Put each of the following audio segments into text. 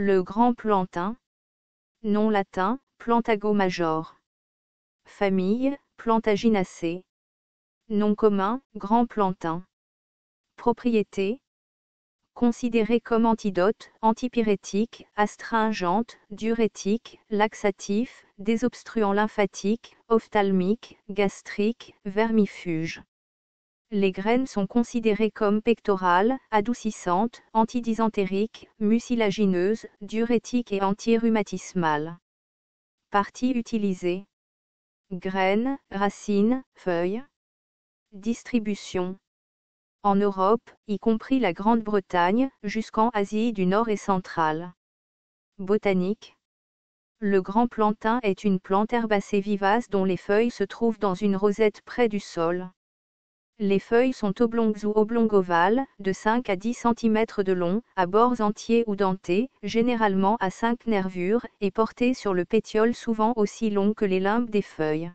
Le grand plantain. Nom latin, Plantago major. Famille, Plantaginacées. Nom commun, grand plantain. Propriétés. Considéré comme antidote, antipyrétique, astringente, diurétique, laxatif, désobstruant lymphatique, ophtalmique, gastrique, vermifuge. Les graines sont considérées comme pectorales, adoucissantes, antidysentériques, mucilagineuses, diurétiques et anti-rhumatismales. Parties utilisées. Graines, racines, feuilles. Distribution. En Europe, y compris la Grande-Bretagne, jusqu'en Asie du Nord et centrale. Botanique. Le grand plantain est une plante herbacée vivace dont les feuilles se trouvent dans une rosette près du sol. Les feuilles sont oblongues ou oblongo-ovales, de 5 à 10 cm de long, à bords entiers ou dentés, généralement à 5 nervures, et portées sur le pétiole souvent aussi long que les limbes des feuilles.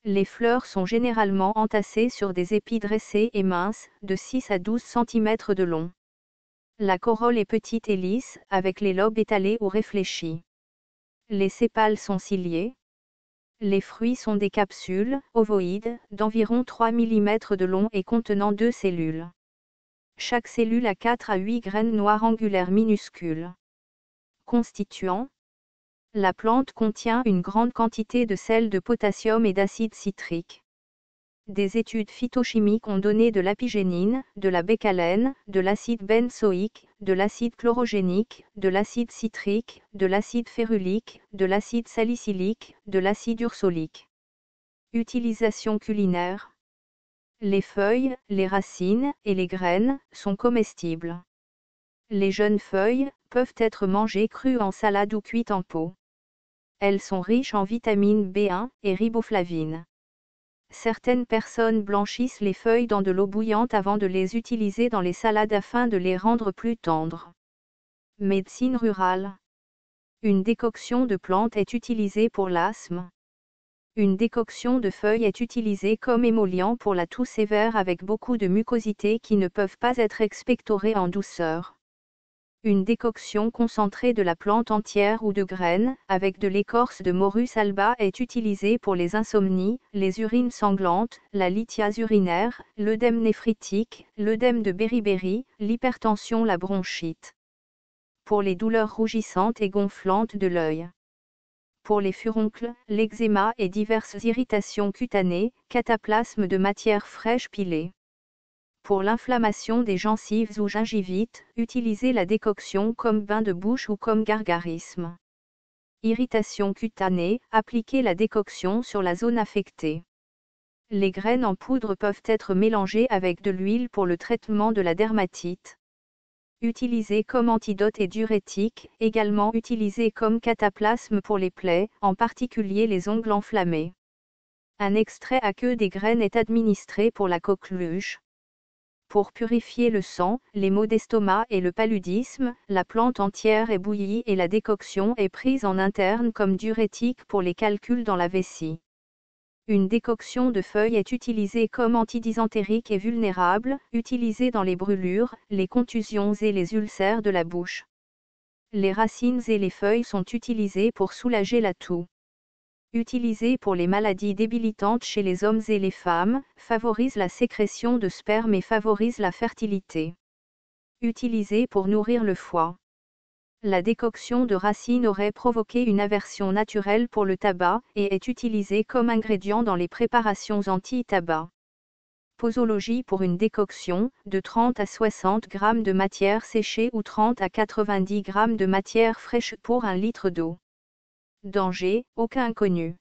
Les fleurs sont généralement entassées sur des épis dressés et minces, de 6 à 12 cm de long. La corolle est petite et lisse, avec les lobes étalés ou réfléchis. Les sépales sont ciliés. Les fruits sont des capsules, ovoïdes, d'environ 3 mm de long et contenant 2 cellules. Chaque cellule a 4 à 8 graines noires angulaires minuscules. Constituants. La plante contient une grande quantité de sel de potassium et d'acide citrique. Des études phytochimiques ont donné de l'apigénine, de la bécalène, de l'acide benzoïque, de l'acide chlorogénique, de l'acide citrique, de l'acide férulique, de l'acide salicylique, de l'acide ursolique. Utilisation culinaire. Les feuilles, les racines et les graines sont comestibles. Les jeunes feuilles peuvent être mangées crues en salade ou cuites en pot. Elles sont riches en vitamine B1 et riboflavine. Certaines personnes blanchissent les feuilles dans de l'eau bouillante avant de les utiliser dans les salades afin de les rendre plus tendres. Médecine rurale. Une décoction de plantes est utilisée pour l'asthme. Une décoction de feuilles est utilisée comme émollient pour la toux sévère avec beaucoup de mucosité qui ne peuvent pas être expectorées en douceur. Une décoction concentrée de la plante entière ou de graines, avec de l'écorce de Morus alba est utilisée pour les insomnies, les urines sanglantes, la lithiase urinaire, l'œdème néphritique, l'œdème de Beriberi, l'hypertension, la bronchite. Pour les douleurs rougissantes et gonflantes de l'œil. Pour les furoncles, l'eczéma et diverses irritations cutanées, cataplasme de matière fraîche pilée. Pour l'inflammation des gencives ou gingivite, utilisez la décoction comme bain de bouche ou comme gargarisme. Irritation cutanée, appliquez la décoction sur la zone affectée. Les graines en poudre peuvent être mélangées avec de l'huile pour le traitement de la dermatite. Utilisé comme antidote et diurétique, également utilisé comme cataplasme pour les plaies, en particulier les ongles enflammés. Un extrait aqueux des graines est administré pour la coqueluche. Pour purifier le sang, les maux d'estomac et le paludisme, la plante entière est bouillie et la décoction est prise en interne comme diurétique pour les calculs dans la vessie. Une décoction de feuilles est utilisée comme antidysentérique et vulnérable, utilisée dans les brûlures, les contusions et les ulcères de la bouche. Les racines et les feuilles sont utilisées pour soulager la toux. Utilisé pour les maladies débilitantes chez les hommes et les femmes, favorise la sécrétion de sperme et favorise la fertilité. Utilisé pour nourrir le foie. La décoction de racines aurait provoqué une aversion naturelle pour le tabac, et est utilisée comme ingrédient dans les préparations anti-tabac. Posologie pour une décoction, de 30 à 60 g de matière séchée ou 30 à 90 g de matière fraîche pour 1 litre d'eau. Danger, aucun connu.